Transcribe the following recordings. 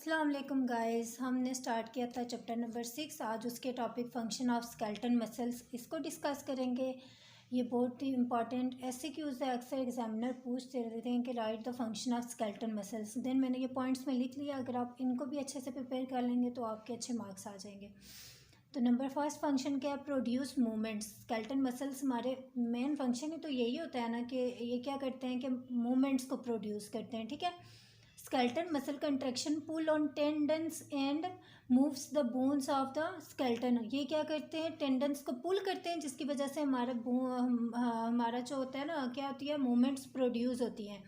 अस्सलाम वालेकुम गाइस। हमने स्टार्ट किया था चैप्टर नंबर 6। आज उसके topic function of skeleton muscles इसको डिस्कस करेंगे। ये बहुत ही इंपॉर्टेंट एससीक्यूज है, अक्सर एग्जामिनर पूछते रहते हैं कि write the function of skeleton muscles. Then मैंने ये पॉइंट्स में लिख लिया। अगर आप इनको भी अच्छे से प्रिपेयर कर लेंगे तो आपके अच्छे मार्क्स आ जाएंगे। तो नंबर फर्स्ट फंक्शन क्या है? Produce movements. स्केलेटन मसल्स हमारे मेन फंक्शन ही तो यही होता है ना कि ये क्या करते हैं कि मूवमेंट्स को प्रोड्यूस करते हैं। ठीक है। Skeleton muscle contraction pull on tendons and moves the bones of the skeleton. ये क्या करते हैं? टेंडन्स को पुल करते हैं, जिसकी वजह से हमारा जो होता है ना, क्या होती है, मूवमेंट्स प्रोड्यूस होती हैं।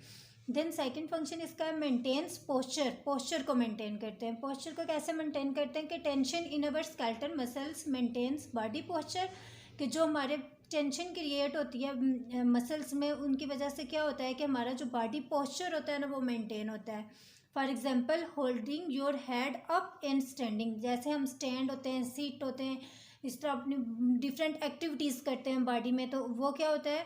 देन सेकंड फंक्शन इसका है मेंटेन्स पोस्चर। पोस्चर को मेंटेन करते हैं। पोस्चर को कैसे मेंटेन करते हैं कि tension in our skeleton muscles maintains body posture, कि जो हमारे टेंशन क्रिएट होती है मसल्स में, उनकी वजह से क्या होता है कि हमारा जो बॉडी पोस्चर होता है ना, वो मेंटेन होता है। For example holding your head up and standing. जैसे हम स्टैंड होते हैं, सीट होते हैं, इस तरह अपनी डिफरेंट एक्टिविटीज़ करते हैं बॉडी में, तो वो क्या होता है,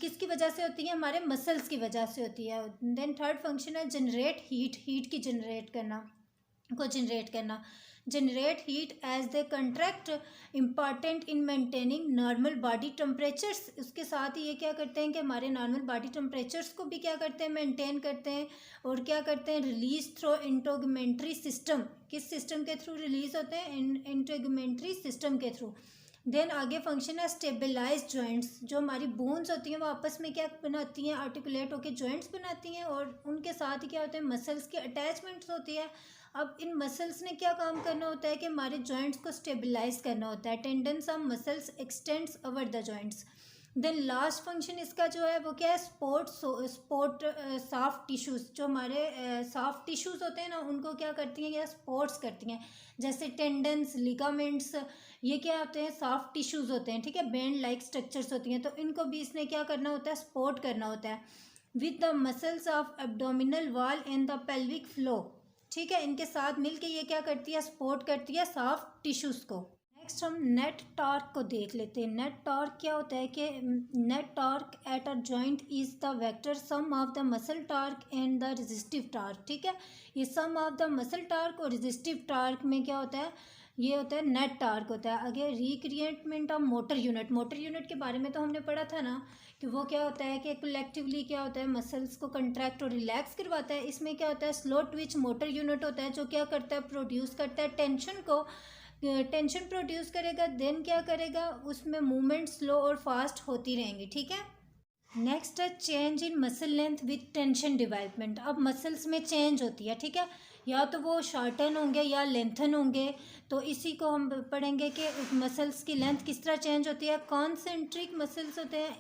किसकी वजह से होती है? हमारे मसल्स की वजह से होती है। देन थर्ड फंक्शन है जनरेट हीट। हीट की जनरेट करना generate heat as they contract, important in maintaining normal body temperatures. उसके साथ ही ये क्या करते हैं कि हमारे नॉर्मल बॉडी टेम्परेचर्स को भी क्या करते हैं? मेंटेन करते हैं। और क्या करते हैं? Release through integumentary system. किस सिस्टम के थ्रू रिलीज होते हैं? इंटेगुमेंट्री सिस्टम के थ्रू। देन आगे फंक्शन है स्टेबलाइज जॉइंट्स। जो हमारी बोन्स होती हैं वो आपस में क्या बनाती हैं? आर्टिकुलेट होकर जॉइंट्स बनाती हैं, और उनके साथ ही क्या होते हैं? मसल्स की अटैचमेंट्स होती है। अब इन मसल्स ने क्या काम करना होता है कि हमारे जॉइंट्स को स्टेबलाइज करना होता है। Tendons of muscles extends over the joints. Then last function इसका जो है वो क्या है? Support soft tissues. जो हमारे सॉफ्ट टिश्यूज़ होते हैं ना, उनको क्या करती हैं? या स्पोर्ट्स करती हैं। जैसे टेंडन्स, लिगामेंट्स, ये क्या होते हैं? सॉफ्ट टिश्यूज़ होते हैं। ठीक है। बैंड लाइक स्ट्रक्चर्स होती हैं, तो इनको भी इसने क्या करना होता है? सपोर्ट करना होता है with the muscles of abdominal wall and the pelvic flow. ठीक है। इनके साथ मिलके ये क्या करती है? सपोर्ट करती है सॉफ्ट टिश्यूज़ को। नेक्स्ट हम नेट टॉर्क को देख लेते हैं। नेट टॉर्क क्या होता है कि net torque at a joint is the vector sum of the muscle torque and the resistive torque. ठीक है। ये सम ऑफ द मसल टॉर्क और रेजिस्टिव टॉर्क में क्या होता है? ये होता है नेट टॉर्क होता है। आगे recruitment of motor unit. Motor unit के बारे में तो हमने पढ़ा था ना, कि वो क्या होता है कि कलेक्टिवली क्या होता है? मसल्स को कंट्रैक्ट और रिलैक्स करवाता है। इसमें क्या होता है? स्लो ट्विच मोटर यूनिट होता है, जो क्या करता है? प्रोड्यूस करता है टेंशन को। टेंशन प्रोड्यूस करेगा, देन क्या करेगा? उसमें मूवमेंट स्लो और फास्ट होती रहेंगी। ठीक है। नेक्स्ट है change in muscle length with tension development. अब मसल्स में चेंज होती है। ठीक है। या तो वो शॉर्टन होंगे या लेंथन होंगे, तो इसी को हम पढ़ेंगे कि मसल्स की लेंथ किस तरह चेंज होती है। कॉन्सेंट्रिक मसल्स होते हैं,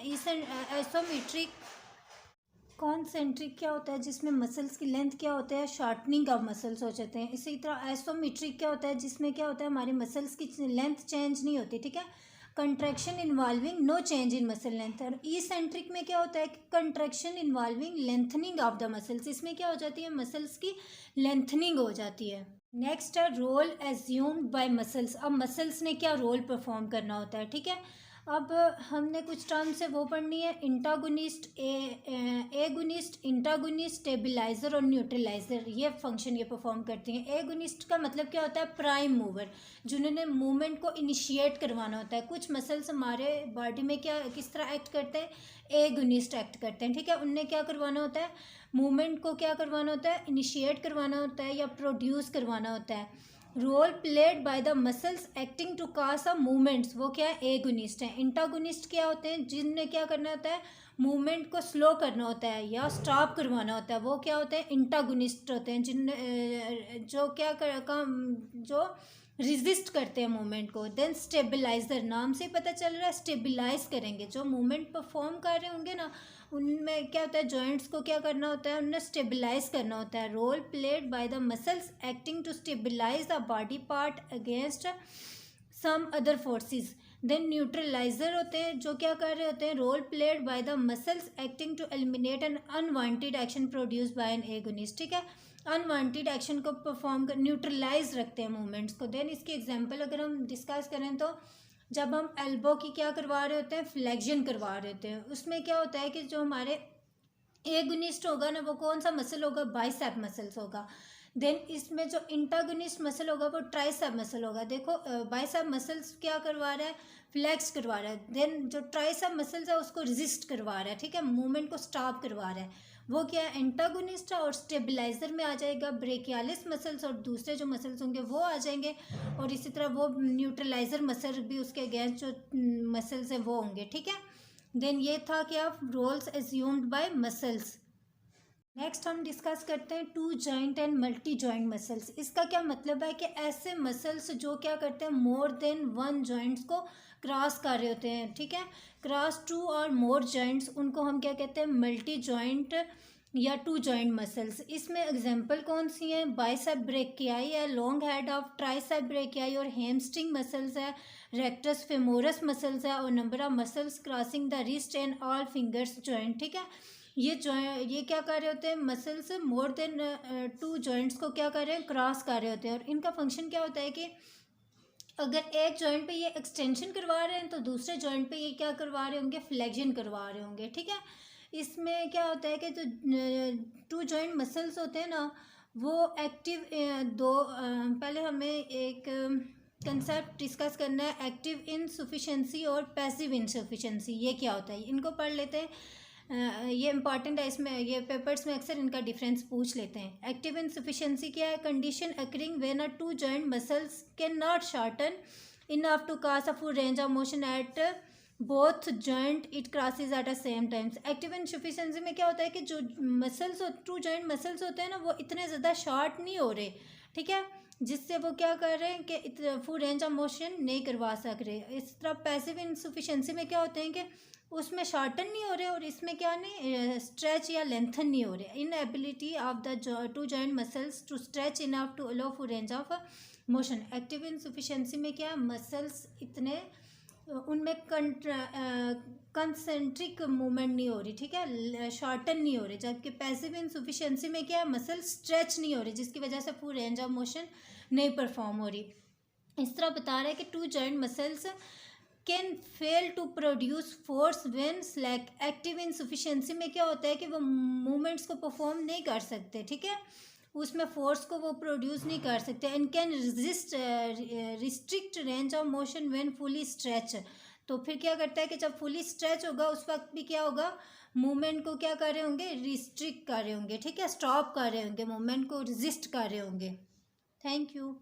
आइसोमेट्रिक। कॉन्सेंट्रिक क्या होता है? जिसमें मसल्स की लेंथ क्या होता है? शॉर्टनिंग ऑफ मसल्स हो जाते हैं। इसी तरह आइसोमेट्रिक क्या होता है? जिसमें क्या होता है? हमारे मसल्स की लेंथ चेंज नहीं होती। ठीक है। Contraction involving no change in muscle length. और ईसेंट्रिक में क्या होता है? Contraction involving lengthening of the muscles. इसमें क्या हो जाती है? मसल्स की लेंथनिंग हो जाती है। नेक्स्ट है रोल एज्यूम्ड बाय मसल्स। अब मसल्स ने क्या रोल परफॉर्म करना होता है। ठीक है। अब हमने कुछ टर्म्स है वो पढ़नी है। इंटागोनिस्ट, एगोनिस्ट, इंटागोनिस्ट, स्टेबिलाइजर और न्यूट्रलाइजर। ये फंक्शन ये परफॉर्म करती हैं। एगोनिस्ट का मतलब क्या होता है? प्राइम मूवर, जिन्होंने मूवमेंट को इनिशिएट करवाना होता है। कुछ मसल्स हमारे बॉडी में क्या किस तरह एक्ट करते हैं? एगोनिस्ट एक्ट करते हैं। ठीक है। उनने क्या करवाना होता है? मूवमेंट को क्या करवाना होता है? इनिशिएट करवाना होता है या प्रोड्यूस करवाना होता है। Role played by the muscles acting to cause a movements, वो क्या है? एगोनिस्ट है। इंटागोनिस्ट क्या होते हैं? जिनने क्या करना होता है? मूवमेंट को स्लो करना होता है या स्टॉप करवाना होता है, वो क्या होते हैं? इंटागोनिस्ट होते हैं। जो क्या काम, जो रिजिस्ट करते हैं मूवमेंट को। देन स्टेबलाइजर, नाम से ही पता चल रहा है स्टेबलाइज करेंगे। जो मूवमेंट परफॉर्म कर रहे होंगे ना, उनमें क्या होता है? जॉइंट्स को क्या करना होता है? उन्हें स्टेबलाइज करना होता है। Role played by the muscles acting to stabilize the body part against some other forces. Then neutralizer होते हैं, जो क्या कर रहे होते हैं? Role played by the muscles acting to eliminate an unwanted action produce by an agonist. ठीक है। अनवांटेड एक्शन को परफॉर्म कर न्यूट्रलाइज रखते हैं मूवमेंट्स को। देन इसकी एग्जांपल अगर हम डिस्कस करें तो जब हम एल्बो की क्या करवा रहे होते हैं? फ्लेक्शन करवा रहे होते हैं। उसमें क्या होता है कि जो हमारे एगोनिस्ट होगा ना, वो कौन सा मसल होगा? बाइसेप मसल्स होगा। देन इसमें जो इंटागोनिस्ट मसल होगा वो ट्राइसेप मसल होगा। देखो बाइसेप मसल्स क्या करवा रहा है, फ्लेक्स करवा रहा है। देन जो ट्राइसेप मसल्स है उसको रेजिस्ट करवा रहा है, ठीक है, मूवमेंट को स्टॉप करवा रहा है। वो क्या है, एंटागोनिस्ट है और स्टेबलाइजर में आ जाएगा। ब्रेकियालिस मसल्स और दूसरे जो मसल्स होंगे वो आ जाएंगे, और इसी तरह वो न्यूट्रलाइजर मसल भी उसके अगेंस्ट जो मसल्स हैं वो होंगे, ठीक है। देन ये था क्या, roles assumed by muscles. Next हम डिस्कस करते हैं two joint and multi joint muscles. इसका क्या मतलब है कि ऐसे मसल्स जो क्या करते हैं, मोर देन वन जॉइंट्स को क्रॉस कर रहे होते हैं, ठीक है। क्रॉस टू और मोर जॉइंट्स, उनको हम क्या कहते हैं, मल्टी जॉइंट या टू जॉइंट मसल्स। इसमें एग्जांपल कौन सी हैं, बाइसेप ब्रेकियाई है, long head of tricep brachii और हैमस्ट्रिंग मसल्स है, रेक्टस फेमोरस मसल्स है, और number of muscles crossing the wrist and all fingers joint, ठीक है। ये क्या कर रहे होते हैं, muscles more than two joints को क्या कर रहे हैं, क्रॉस कर रहे होते हैं। और इनका फंक्शन क्या होता है कि अगर एक जॉइंट पे ये एक्सटेंशन करवा रहे हैं तो दूसरे जॉइंट पे ये क्या करवा रहे होंगे, फ्लेक्शन करवा रहे होंगे, ठीक है। इसमें क्या होता है कि जो टू जॉइंट मसल्स होते हैं ना, वो एक्टिव पहले हमें एक कंसेप्ट डिस्कस करना है, एक्टिव इनसफिशेंसी और पैसिव इनसफिशेंसी। ये क्या होता है, इनको पढ़ लेते हैं। ये इंपॉर्टेंट है, इसमें ये पेपर्स में अक्सर इनका डिफरेंस पूछ लेते हैं। एक्टिव इनसफिशिएंसी क्या है, condition occurring when a two joint muscles can not shorten enough to cause a full range of motion at both joint it crosses at a same times। Active insufficiency में क्या होता है कि जो muscles to joint muscles होते हैं ना, वो इतने ज़्यादा शॉर्ट नहीं हो रहे, ठीक है, जिससे वो क्या कर रहे हैं कि फुल रेंज ऑफ मोशन नहीं करवा सक रहे। इस तरह पैसिव इनसफिशिएंसी में क्या होते हैं कि उसमें शॉर्टन नहीं हो रहे, और इसमें क्या नहीं, स्ट्रेच या लेंथन नहीं हो रहे। Inability of the two joint muscles to stretch enough to allow full range of motion. Active insufficiency में क्या, मसल्स इतने उनमें कंसेंट्रिक मूवमेंट नहीं हो रही, ठीक है, शॉर्टन नहीं हो रही। जबकि पैसिव इनसफिशिएंसी में क्या है, मसल स्ट्रेच नहीं हो रही, जिसकी वजह से फुल रेंज ऑफ मोशन नहीं परफॉर्म हो रही। इस तरह बता रहा है कि two joint muscles can fail to produce force when slack. Active insufficiency में क्या होता है कि वो मूवमेंट्स को परफॉर्म नहीं कर सकते, ठीक है, उसमें फोर्स को वो प्रोड्यूस नहीं कर सकते। And can restrict range of motion when fully stretch. तो फिर क्या करता है कि जब फुली स्ट्रेच होगा उस वक्त भी क्या होगा, मूवमेंट को क्या कर रहे होंगे, रिस्ट्रिक्ट कर रहे होंगे, ठीक है, स्टॉप कर रहे होंगे, मूवमेंट को रेजिस्ट कर रहे होंगे। Thank you.